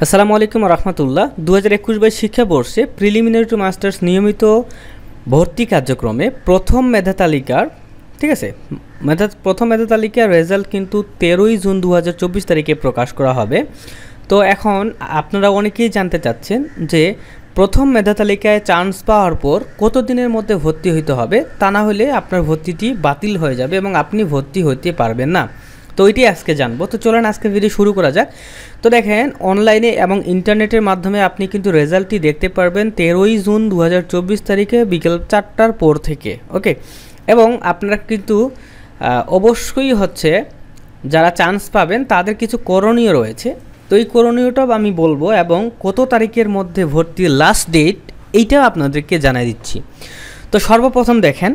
আসসালামু আলাইকুম রহমতুল্লাহ। 2021-22 শিক্ষাবর্ষে প্রিলিমিনারি টু মাস্টার্স নিয়মিত ভর্তি কার্যক্রমে প্রথম মেধা তালিকার প্রথম মেধা তালিকার রেজাল্ট কিন্তু 13ই জুন 2024 তারিখে প্রকাশ করা হবে। তো এখন আপনারা অনেকেই জানতে চাচ্ছেন যে প্রথম মেধা তালিকায় চান্স পাওয়ার পর কত দিনের মধ্যে ভর্তি হইতে হবে, তা না হলে আপনার ভর্তিটি বাতিল হয়ে যাবে এবং আপনি ভর্তি হইতে পারবেন না। তো এটি আজকে জানবো। তো চলেন আজকে ভিডিও শুরু করা যাক। তো দেখেন, অনলাইনে এবং ইন্টারনেটের মাধ্যমে আপনি কিন্তু রেজাল্টটি দেখতে পারবেন 13ই জুন 2024 তারিখে বিকেল 4টার পর থেকে। ওকে, এবং আপনারা কিন্তু অবশ্যই যারা চান্স পাবেন তাদের কিছু করণীয় রয়েছে। তো এই করণীয়টাও আমি বলবো এবং কত তারিখের মধ্যে ভর্তির লাস্ট ডেট এইটাও আপনাদেরকে জানিয়ে দিচ্ছি। তো সর্বপ্রথম দেখেন,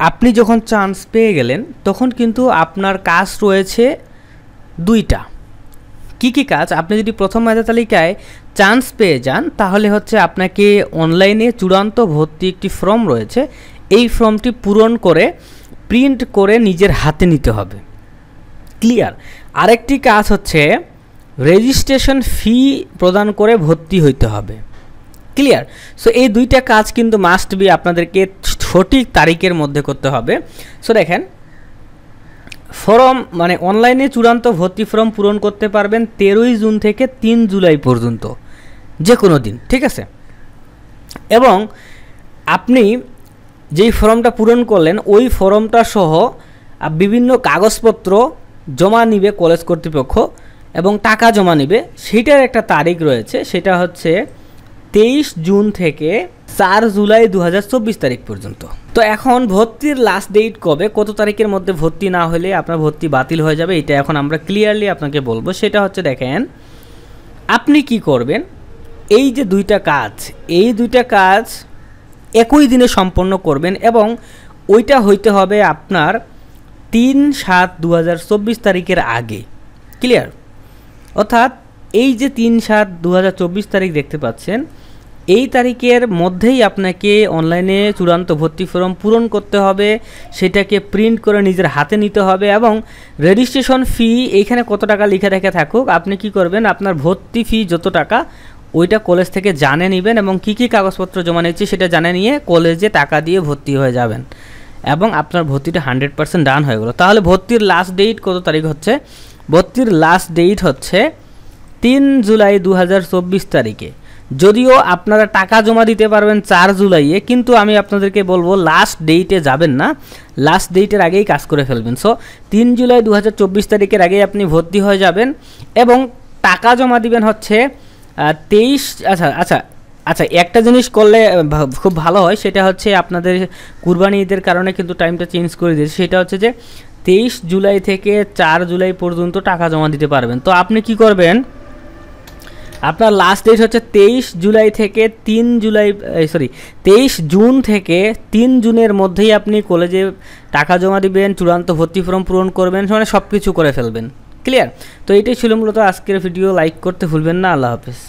আপনি যখন চান্স পেয়ে গেলেন তখন কিন্তু আপনার কাজ রয়েছে দুইটা। কি কি কাজ? আপনি যদি প্রথম মেধা তালিকায় চান্স পেয়ে যান তাহলে আপনাকে অনলাইনে চূড়ান্ত ভর্তি একটি ফর্ম রয়েছে, এই ফর্মটি পূরণ করে প্রিন্ট করে নিজের হাতে নিতে হবে। ক্লিয়ার? আরেকটি কাজ রেজিস্ট্রেশন ফি প্রদান করে ভর্তি হইতে হবে। ক্লিয়ার? সো এই দুইটা কাজ কিন্তু মাস্ট বি আপনাদেরকে সঠিক তারিখের মধ্যে করতে হবে। সো দেখেন, ফর্ম অনলাইনে চূড়ান্ত ভর্তি ফর্ম পূরণ করতে পারবেন 13ই জুন থেকে 3 জুলাই পর্যন্ত, যে কোনো দিন। ঠিক আছে? এবং আপনি যেই ফর্মটা পূরণ করলেন ওই ফর্মটা সহ বিভিন্ন কাগজপত্র জমা নিবে কলেজ কর্তৃপক্ষ এবং টাকা জমা নিবে। সেইটার একটা তারিখ রয়েছে, সেটা 23 জুন থেকে 4 জুলাই 2024 তারিখ পর্যন্ত। তো এখন ভর্তির লাস্ট ডেট কবে, কত তারিখের মধ্যে ভর্তি না হলে আপনার ভর্তি বাতিল হয়ে যাবে, এটা এখন আমরা ক্লিয়ারলি আপনাকে বলবো। সেটা দেখেন, আপনি কি করবেন, এই যে দুইটা কাজ, এই দুইটা কাজ একই দিনে সম্পন্ন করবেন এবং ওইটা হইতে হবে আপনার 3/7/2024 তারিখের আগে। ক্লিয়ার? অর্থাৎ এই যে 3/7/2024 তারিখ দেখতে পাচ্ছেন, এই তারিখের মধ্যেই আপনাকে অনলাইনে চূড়ান্ত ভর্তি ফর্ম পূরণ করতে হবে, সেটাকে প্রিন্ট করে নিজের হাতে নিতে হবে এবং রেজিস্ট্রেশন ফি এইখানে কত টাকা লিখে রেখে থাকুক, আপনি কি করবেন, আপনার ভর্তি ফি যত টাকা ওইটা কলেজ থেকে জানে নেবেন এবং কি কি কাগজপত্র জমা নিচ্ছি সেটা জানে নিয়ে কলেজে টাকা দিয়ে ভর্তি হয়ে যাবেন এবং আপনার ভর্তিটা 100% ডান হয়ে গেল। তাহলে ভর্তির লাস্ট ডেট কত তারিখ ভর্তির লাস্ট ডেট 3 জুলাই 2024 তারিখে। যদিও আপনারা টাকা জমা দিতে পারবেন 4 জুলাইয়ে, কিন্তু আমি আপনাদেরকে বলবো লাস্ট ডেটে যাবেন না, লাস্ট ডেটের আগেই কাজ করে ফেলবেন। সো 3 জুলাই 2024 তারিখের আগেই আপনি ভর্তি হয়ে যাবেন এবং টাকা জমা দিবেন 23। আচ্ছা, একটা জিনিস করলে খুব ভালো হয়, সেটা আপনাদের কুরবানি ঈদের কারণে কিন্তু টাইমটা চেঞ্জ করে দিয়েছে। সেটা যে 23 জুলাই থেকে 4 জুলাই পর্যন্ত টাকা জমা দিতে পারবেন। তো আপনি কি করবেন, আপনার লাস্ট ডেট 23 জুলাই থেকে 23 জুন থেকে 3 জুনের মধ্যেই আপনি কলেজে টাকা জমা দিবেন, চূড়ান্ত ভর্তি ফর্ম পূরণ করবেন, সব কিছু করে ফেলবেন। ক্লিয়ার? তো এইটাই ছিল মূলত আজকের ভিডিও। লাইক করতে ভুলবেন না। আল্লাহ হাফেজ।